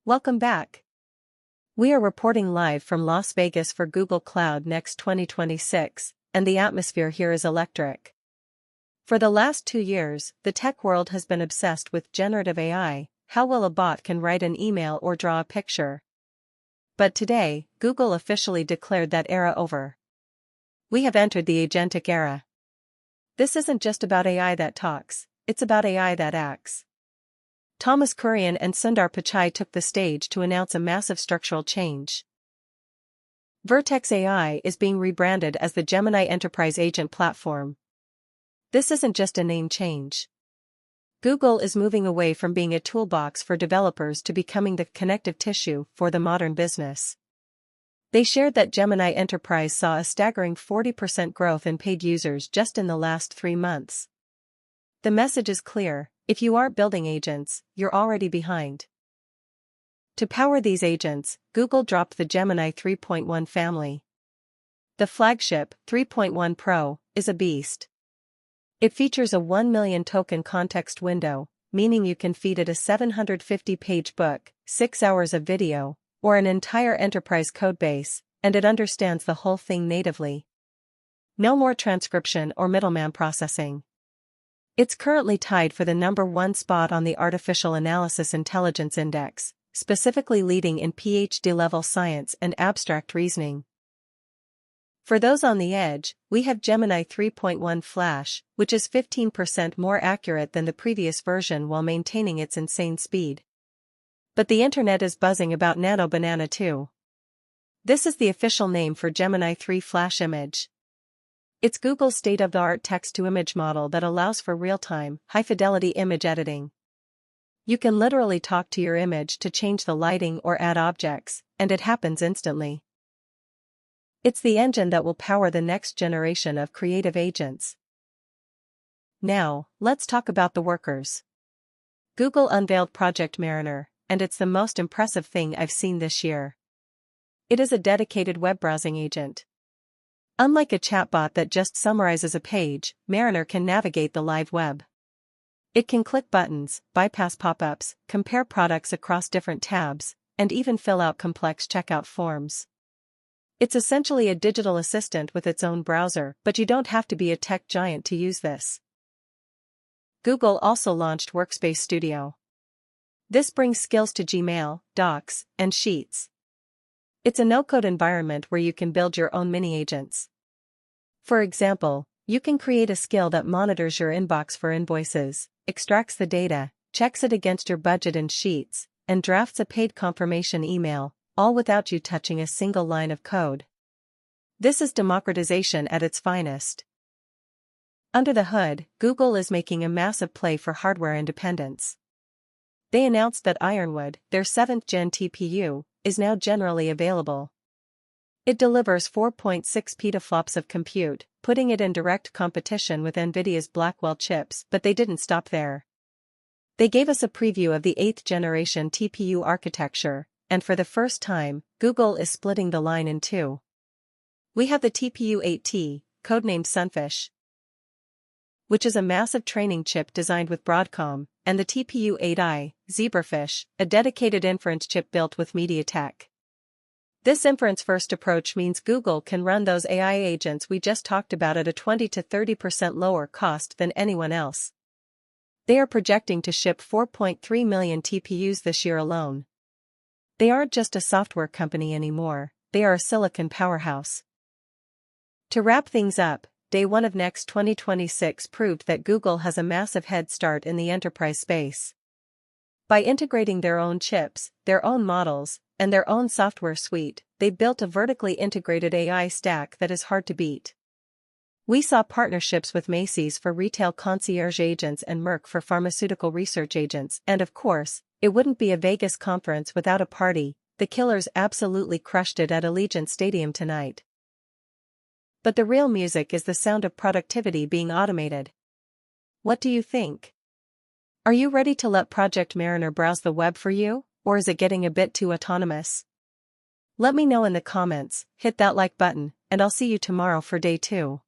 Welcome back. We are reporting live from Las Vegas for Google Cloud Next 2026, and the atmosphere here is electric. For the last 2 years, the tech world has been obsessed with generative AI, how well a bot can write an email or draw a picture. But today, Google officially declared that era over. We have entered the Agentic Era. This isn't just about AI that talks, it's about AI that acts. Thomas Kurian and Sundar Pichai took the stage to announce a massive structural change. Vertex AI is being rebranded as the Gemini Enterprise Agent Platform. This isn't just a name change. Google is moving away from being a toolbox for developers to becoming the connective tissue for the modern business. They shared that Gemini Enterprise saw a staggering 40% growth in paid users just in the last 3 months. The message is clear: if you aren't building agents, you're already behind. To power these agents, Google dropped the Gemini 3.1 family. The flagship, 3.1 Pro, is a beast. It features a 1 million token context window, meaning you can feed it a 750-page book, 6 hours of video, or an entire enterprise codebase, and it understands the whole thing natively. No more transcription or middleman processing. It's currently tied for the #1 spot on the Artificial Analysis Intelligence Index, specifically leading in PhD-level science and abstract reasoning. For those on the edge, we have Gemini 3.1 Flash, which is 15% more accurate than the previous version while maintaining its insane speed. But the internet is buzzing about Nano Banana too. This is the official name for Gemini 3 Flash Image. It's Google's state-of-the-art text-to-image model that allows for real-time, high-fidelity image editing. You can literally talk to your image to change the lighting or add objects, and it happens instantly. It's the engine that will power the next generation of creative agents. Now, let's talk about the workers. Google unveiled Project Mariner, and it's the most impressive thing I've seen this year. It is a dedicated web browsing agent. Unlike a chatbot that just summarizes a page, Mariner can navigate the live web. It can click buttons, bypass pop-ups, compare products across different tabs, and even fill out complex checkout forms. It's essentially a digital assistant with its own browser, but you don't have to be a tech giant to use this. Google also launched Workspace Studio. This brings skills to Gmail, Docs, and Sheets. It's a no-code environment where you can build your own mini-agents. For example, you can create a skill that monitors your inbox for invoices, extracts the data, checks it against your budget in Sheets, and drafts a paid confirmation email, all without you touching a single line of code. This is democratization at its finest. Under the hood, Google is making a massive play for hardware independence. They announced that Ironwood, their 7th-gen TPU, is now generally available. It delivers 4.6 petaflops of compute, putting it in direct competition with NVIDIA's Blackwell chips, but they didn't stop there. They gave us a preview of the 8th-generation TPU architecture, and for the first time, Google is splitting the line in two. We have the TPU 8T, codenamed Sunfish, which is a massive training chip designed with Broadcom, and the TPU 8i, Zebrafish, a dedicated inference chip built with MediaTek. This inference-first approach means Google can run those AI agents we just talked about at a 20 to 30% lower cost than anyone else. They are projecting to ship 4.3 million TPUs this year alone. They aren't just a software company anymore, they are a silicon powerhouse. To wrap things up, Day 1 of Next 2026 proved that Google has a massive head start in the enterprise space. By integrating their own chips, their own models, and their own software suite, they built a vertically integrated AI stack that is hard to beat. We saw partnerships with Macy's for retail concierge agents and Merck for pharmaceutical research agents, and of course, it wouldn't be a Vegas conference without a party. The Killers absolutely crushed it at Allegiant Stadium tonight. But the real music is the sound of productivity being automated. What do you think? Are you ready to let Project Mariner browse the web for you, or is it getting a bit too autonomous? Let me know in the comments, hit that like button, and I'll see you tomorrow for day 2.